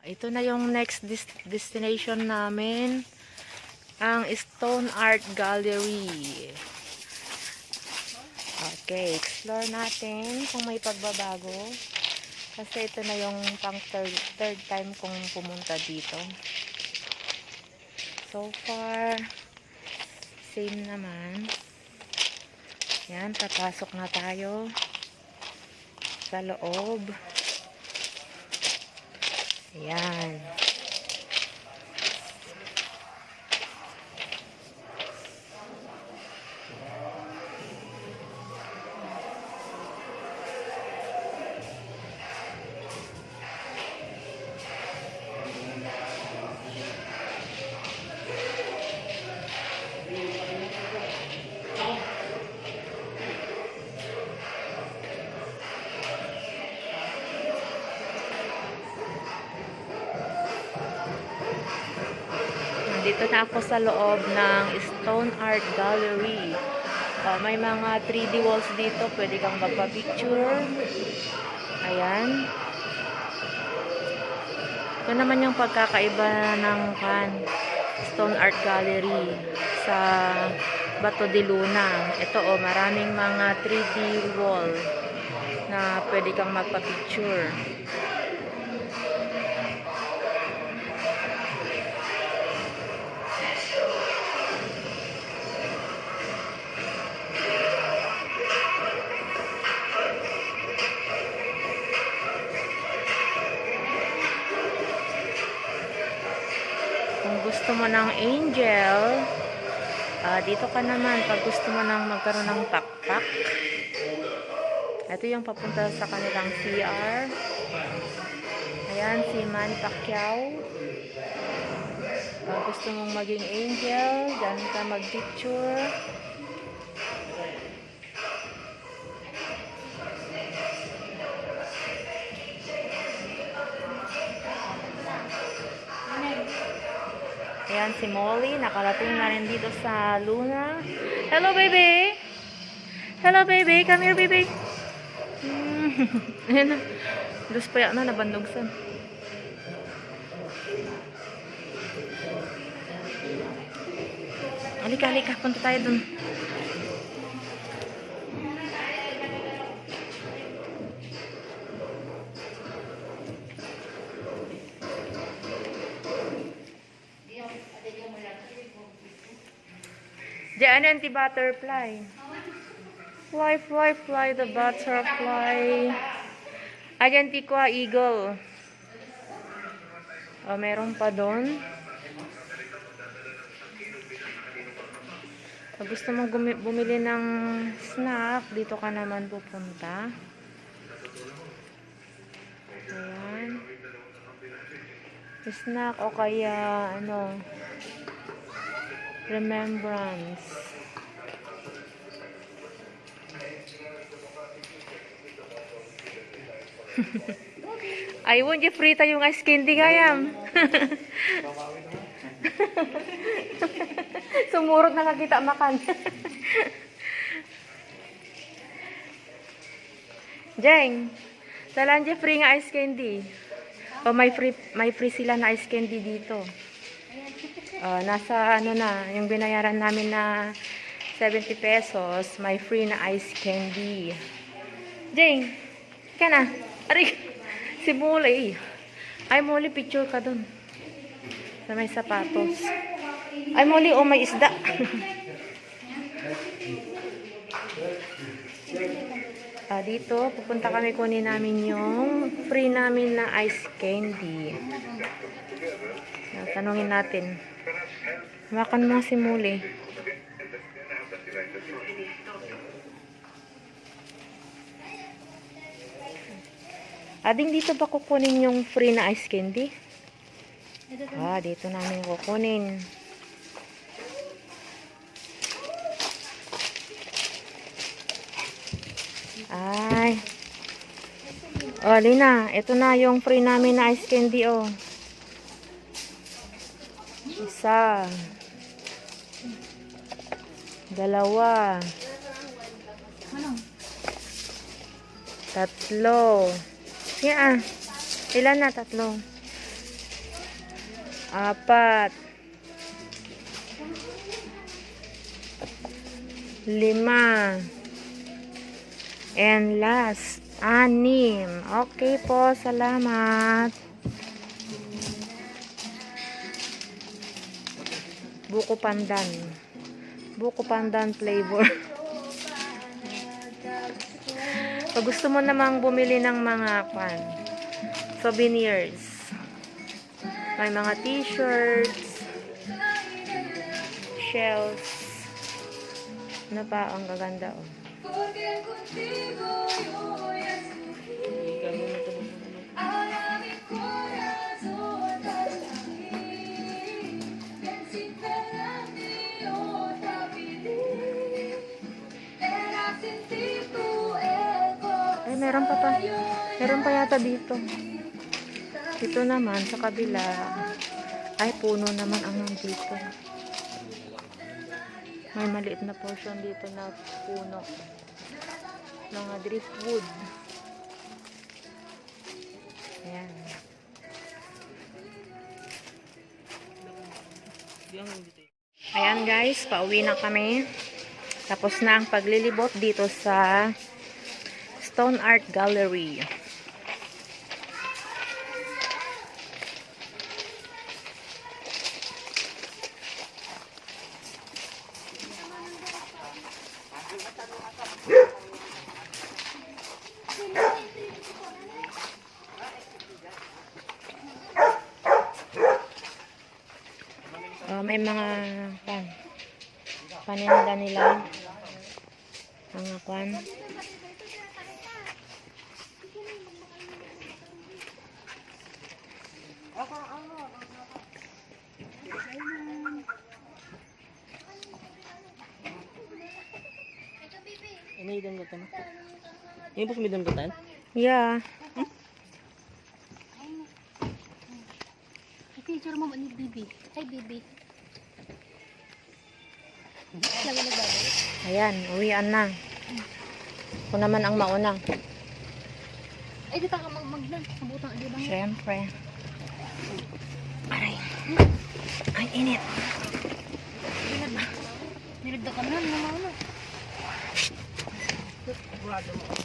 Ito na yung next destination namin. Ang Stone Art Gallery. Okay, explore natin kung may pagbabago. Kasi ito na yung pang third time kong pumunta dito. So far, same naman. Yan, papasok na tayo sa loob. Ayan. Dito na ako sa loob ng Stone Art Gallery. May mga 3D walls dito. Pwede kang magpa-picture. Ayan. Ito naman yung pagkakaiba ng Stone Art Gallery sa Bato de Luna. Ito maraming mga 3D wall na pwede kang magpa-picture. Kung gusto mo ng angel, dito ka naman pag gusto mo nang magkaroon ng pakpak. Ito yung papunta sa kanilang CR. Ayan, si Manny Pacquiao. Pag gusto mong maging angel, dyan ka mag-picture. Ayan si Molly, nakarating na rin dito sa Luna. Hello baby! Hello baby! Come here baby! Ayan na. Dos pa yan na, nabandogsan. Halika, halika. Punta tayo dun. Diyan anti-butterfly. Fly, fly, fly the butterfly. Ayan tikwa eagle. Meron pa doon. Pag gusto mong bumili ng snack, dito ka naman pupunta. Ayan. Snack o kaya remembrance. Ayun, frita yung ice candy gayam. Sumurot na nakita makan. Jeng, salan free nga ice candy. May free sila na ice candy dito. Nasa na, yung binayaran namin na 70 pesos, may free na ice candy. Jeng, ka na. Aray, si Molly. Ay, Molly, picture ka dun. Sa may sapatos. Ay, Molly, may isda. Dito, pupunta kami, kunin namin yung free namin na ice candy. Tanungin natin. Makan mo si Molly. Ading dito ba kukunin yung free na ice candy? Dito namin kukunin. Ay. Lina, ito na yung free namin na ice candy, Isa. Dalawa. Tatlo. Ilan na? Tatlo. 4, 5, and last, 6. Okay po, salamat. Buko pandan. Buko pandan flavor. Pag gusto mo namang bumili ng mga souvenirs, may mga t-shirts, shells, na pa, ang gaganda, oh. Ay, meron pa. Meron pa yata dito. Dito naman, sa kabila, ay, puno naman ang nandito. May maliit na portion dito na puno. Mga driftwood. Ayan. Ayan guys, pauwi na kami. Tapos na ang paglilibot dito sa Stone Art Gallery. May mga paninda nila, mga ini dan gatan. Ini bos midon gatan? Yeah. Picture mo ni Bibi. Hi Bibi. Ayan, uwian na. Ako naman ang mauna. Ay, di ka magnan. Kabutang di ba? Siyempre. Aray. Ay, init. Nilagda ka na. Namauna. Sigurado mo.